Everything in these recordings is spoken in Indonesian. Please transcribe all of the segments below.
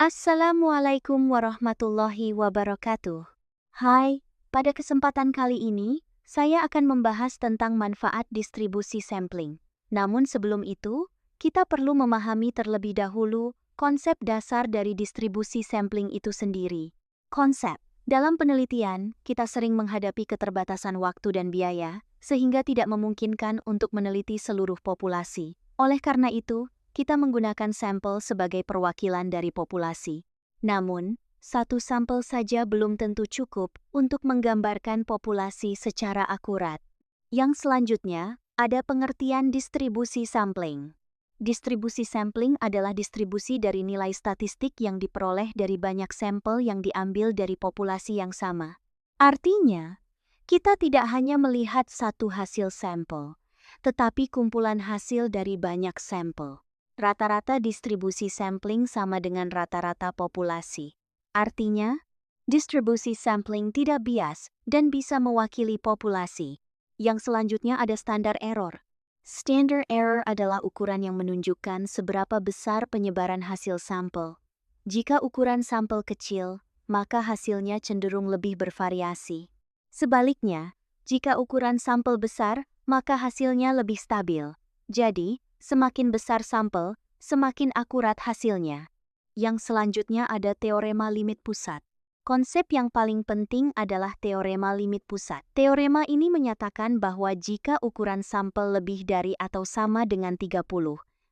Assalamualaikum warahmatullahi wabarakatuh. Hai, pada kesempatan kali ini, saya akan membahas tentang manfaat distribusi sampling. Namun sebelum itu, kita perlu memahami terlebih dahulu konsep dasar dari distribusi sampling itu sendiri. Konsep. Dalam penelitian, kita sering menghadapi keterbatasan waktu dan biaya, sehingga tidak memungkinkan untuk meneliti seluruh populasi. Oleh karena itu, kita menggunakan sampel sebagai perwakilan dari populasi. Namun, satu sampel saja belum tentu cukup untuk menggambarkan populasi secara akurat. Yang selanjutnya, ada pengertian distribusi sampling. Distribusi sampling adalah distribusi dari nilai statistik yang diperoleh dari banyak sampel yang diambil dari populasi yang sama. Artinya, kita tidak hanya melihat satu hasil sampel, tetapi kumpulan hasil dari banyak sampel. Rata-rata distribusi sampling sama dengan rata-rata populasi. Artinya, distribusi sampling tidak bias dan bisa mewakili populasi. Yang selanjutnya ada standar error. Standard error adalah ukuran yang menunjukkan seberapa besar penyebaran hasil sampel. Jika ukuran sampel kecil, maka hasilnya cenderung lebih bervariasi. Sebaliknya, jika ukuran sampel besar, maka hasilnya lebih stabil. Jadi, semakin besar sampel, semakin akurat hasilnya. Yang selanjutnya ada teorema limit pusat. Konsep yang paling penting adalah teorema limit pusat. Teorema ini menyatakan bahwa jika ukuran sampel lebih dari atau sama dengan 30,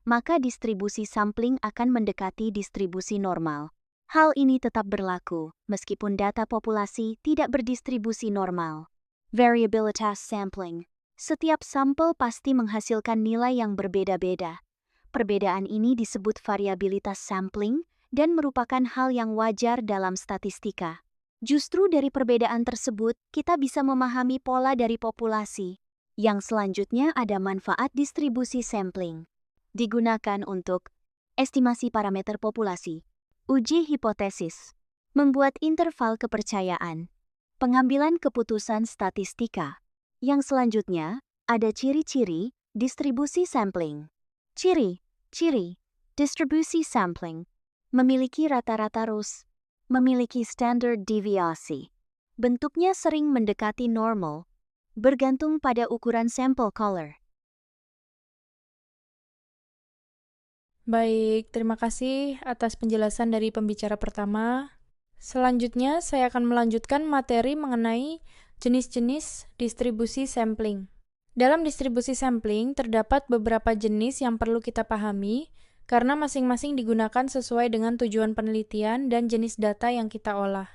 maka distribusi sampling akan mendekati distribusi normal. Hal ini tetap berlaku, meskipun data populasi tidak berdistribusi normal. Variabilitas sampling. Setiap sampel pasti menghasilkan nilai yang berbeda-beda. Perbedaan ini disebut variabilitas sampling dan merupakan hal yang wajar dalam statistika. Justru dari perbedaan tersebut, kita bisa memahami pola dari populasi. Yang selanjutnya ada manfaat distribusi sampling. Digunakan untuk estimasi parameter populasi, uji hipotesis, membuat interval kepercayaan, pengambilan keputusan statistika. Yang selanjutnya, ada ciri-ciri distribusi sampling. Ciri distribusi sampling. Memiliki rata-rata RUS, memiliki standar deviasi. Bentuknya sering mendekati normal, bergantung pada ukuran sampel color. Baik, terima kasih atas penjelasan dari pembicara pertama. Selanjutnya, saya akan melanjutkan materi mengenai jenis-jenis distribusi sampling. Dalam distribusi sampling, terdapat beberapa jenis yang perlu kita pahami, karena masing-masing digunakan sesuai dengan tujuan penelitian dan jenis data yang kita olah.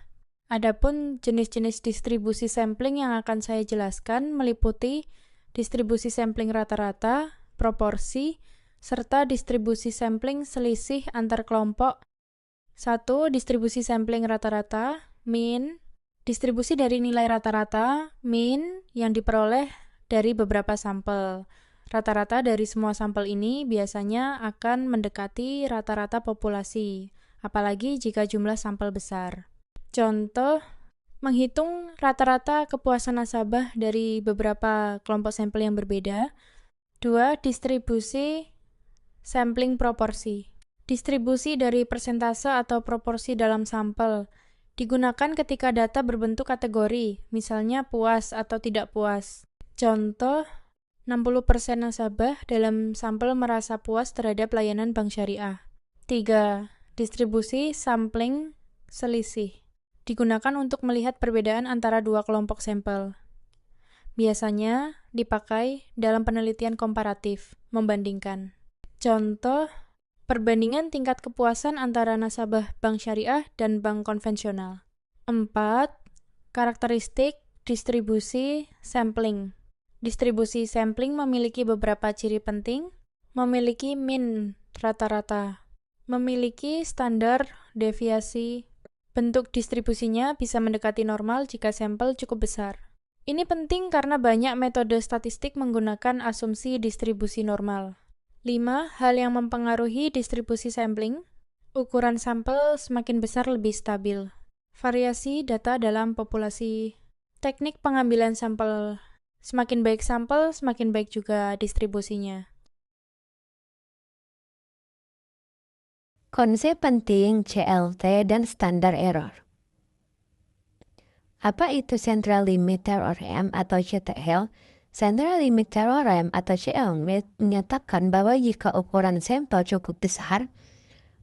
Adapun jenis-jenis distribusi sampling yang akan saya jelaskan meliputi distribusi sampling rata-rata, proporsi, serta distribusi sampling selisih antar kelompok. 1. Distribusi sampling rata-rata, mean. Distribusi dari nilai rata-rata, mean, yang diperoleh dari beberapa sampel. Rata-rata dari semua sampel ini biasanya akan mendekati rata-rata populasi, apalagi jika jumlah sampel besar. Contoh, menghitung rata-rata kepuasan nasabah dari beberapa kelompok sampel yang berbeda. 2. Distribusi sampling proporsi. Distribusi dari persentase atau proporsi dalam sampel digunakan ketika data berbentuk kategori, misalnya puas atau tidak puas. Contoh, 60% nasabah dalam sampel merasa puas terhadap layanan bank syariah. 3. Distribusi sampling selisih. Digunakan untuk melihat perbedaan antara dua kelompok sampel. Biasanya dipakai dalam penelitian komparatif, membandingkan. Contoh, perbandingan tingkat kepuasan antara nasabah bank syariah dan bank konvensional. 4. Karakteristik distribusi sampling. Distribusi sampling memiliki beberapa ciri penting, memiliki mean rata-rata, memiliki standar deviasi. Bentuk distribusinya bisa mendekati normal jika sampel cukup besar. Ini penting karena banyak metode statistik menggunakan asumsi distribusi normal. 5. Hal yang mempengaruhi distribusi sampling. Ukuran sampel semakin besar lebih stabil. Variasi data dalam populasi. Teknik pengambilan sampel. Semakin baik sampel, semakin baik juga distribusinya. Konsep penting CLT dan standar error. Apa itu Central Limit Theorem atau CTL? Central Limit Theorem atau CL menyatakan bahwa jika ukuran sampel cukup besar,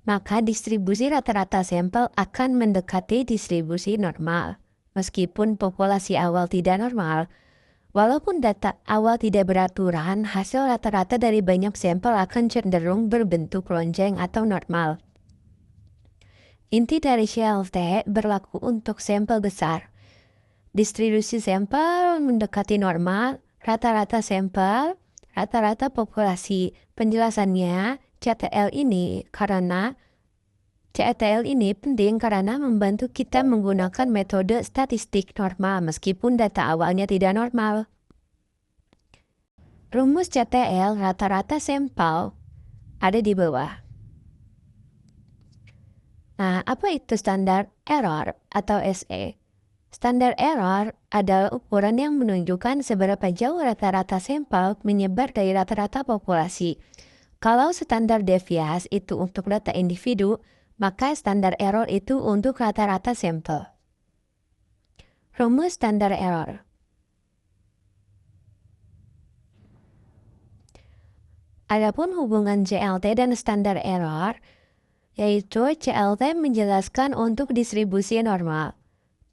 maka distribusi rata-rata sampel akan mendekati distribusi normal. Meskipun populasi awal tidak normal, walaupun data awal tidak beraturan, hasil rata-rata dari banyak sampel akan cenderung berbentuk lonjeng atau normal. Inti dari CLT berlaku untuk sampel besar. Distribusi sampel mendekati normal, rata-rata sampel, rata-rata populasi. Penjelasannya, CTL ini penting karena membantu kita menggunakan metode statistik normal meskipun data awalnya tidak normal. Rumus CTL rata-rata sampel ada di bawah. Nah, apa itu standar error atau SE? Standar error adalah ukuran yang menunjukkan seberapa jauh rata-rata sampel menyebar dari rata-rata populasi. Kalau standar deviasi itu untuk data individu, maka standar error itu untuk rata-rata sampel. Rumus standar error. Adapun hubungan CLT dan standar error, yaitu CLT menjelaskan untuk distribusi normal,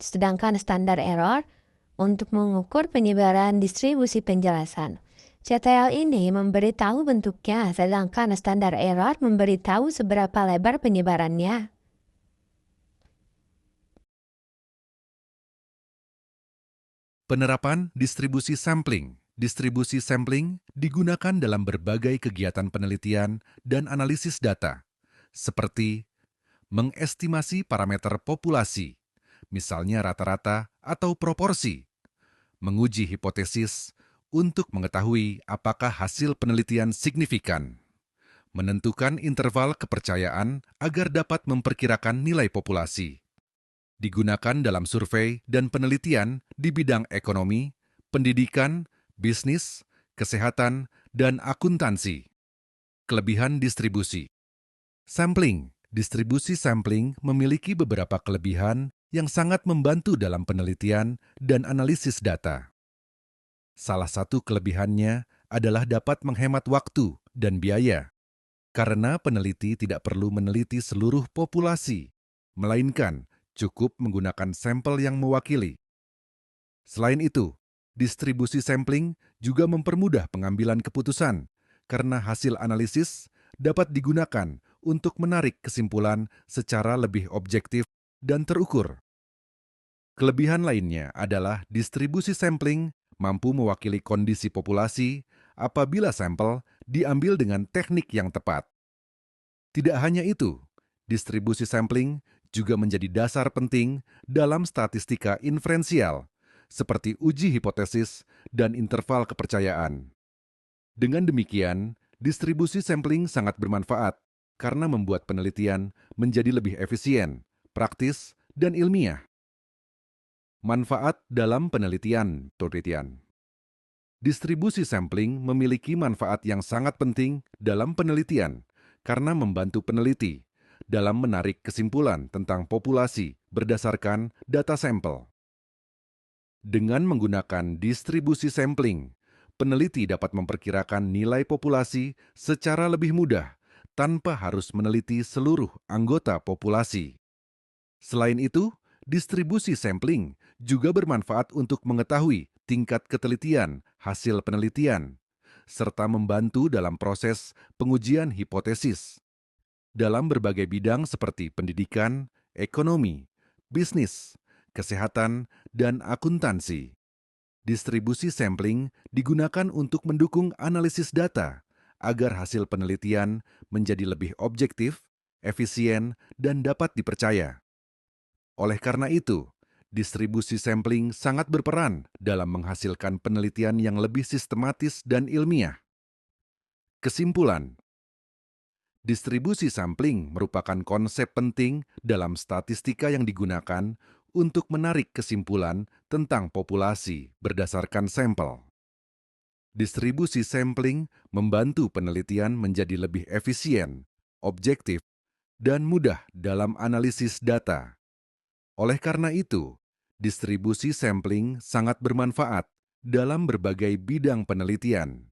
sedangkan standar error untuk mengukur penyebaran distribusi penjelasan. CTL ini memberitahu bentuknya, sedangkan standar error memberitahu seberapa lebar penyebarannya. Penerapan distribusi sampling. Distribusi sampling digunakan dalam berbagai kegiatan penelitian dan analisis data, seperti mengestimasi parameter populasi, misalnya rata-rata atau proporsi, menguji hipotesis untuk mengetahui apakah hasil penelitian signifikan, menentukan interval kepercayaan agar dapat memperkirakan nilai populasi. Digunakan dalam survei dan penelitian di bidang ekonomi, pendidikan, bisnis, kesehatan, dan akuntansi. Kelebihan distribusi. Sampling. Distribusi sampling memiliki beberapa kelebihan yang sangat membantu dalam penelitian dan analisis data. Salah satu kelebihannya adalah dapat menghemat waktu dan biaya, karena peneliti tidak perlu meneliti seluruh populasi, melainkan cukup menggunakan sampel yang mewakili. Selain itu, distribusi sampling juga mempermudah pengambilan keputusan karena hasil analisis dapat digunakan untuk menarik kesimpulan secara lebih objektif dan terukur. Kelebihan lainnya adalah distribusi sampling mampu mewakili kondisi populasi apabila sampel diambil dengan teknik yang tepat. Tidak hanya itu, distribusi sampling juga menjadi dasar penting dalam statistika inferensial, seperti uji hipotesis dan interval kepercayaan. Dengan demikian, distribusi sampling sangat bermanfaat karena membuat penelitian menjadi lebih efisien, praktis, dan ilmiah. Manfaat dalam penelitian. Distribusi sampling memiliki manfaat yang sangat penting dalam penelitian karena membantu peneliti dalam menarik kesimpulan tentang populasi berdasarkan data sampel. Dengan menggunakan distribusi sampling, peneliti dapat memperkirakan nilai populasi secara lebih mudah tanpa harus meneliti seluruh anggota populasi. Selain itu, distribusi sampling juga bermanfaat untuk mengetahui tingkat ketelitian hasil penelitian, serta membantu dalam proses pengujian hipotesis dalam berbagai bidang seperti pendidikan, ekonomi, bisnis, kesehatan, dan akuntansi. Distribusi sampling digunakan untuk mendukung analisis data agar hasil penelitian menjadi lebih objektif, efisien, dan dapat dipercaya. Oleh karena itu, distribusi sampling sangat berperan dalam menghasilkan penelitian yang lebih sistematis dan ilmiah. Kesimpulan. Distribusi sampling merupakan konsep penting dalam statistika yang digunakan untuk menarik kesimpulan tentang populasi berdasarkan sampel. Distribusi sampling membantu penelitian menjadi lebih efisien, objektif, dan mudah dalam analisis data. Oleh karena itu, distribusi sampling sangat bermanfaat dalam berbagai bidang penelitian.